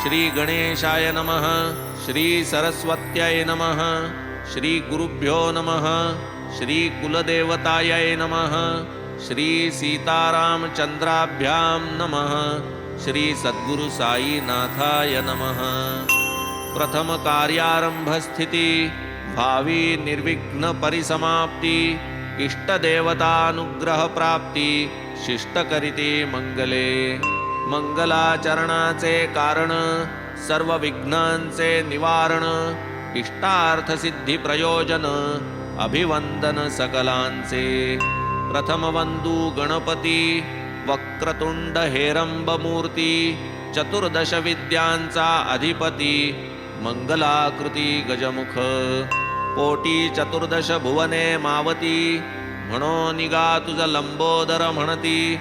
श्री गणेशाय नमः। श्री सरस्वत्यै नमः। श्री गुरुभ्यो नमः। श्री कुलदेवतायै नमः। श्री सीतारामचंद्राभ्यां नमः। श्री सद्गुरु साईनाथाय नमः। प्रथम कार्यारंभ स्थिति भावी निर्विघ्न परिसमाप्ति इष्टदेवतानुग्रह प्राप्ति शिष्टकरिते मंगले। मंगलाचरणाचे कारण सर्व विघ्नांचे निवारण इष्टार्थ सिद्धी प्रयोजन अभिवंदन सकलांचे। प्रथम वंदू गणपती वक्रतुंड हेरंब मूर्ती चतुर्दश विद्यांचा अधिपती मंगलाकृती गजमुख पोटी चतुर्दश भुवने मावती म्हणो निगा तुझ लंबोदर म्हणती।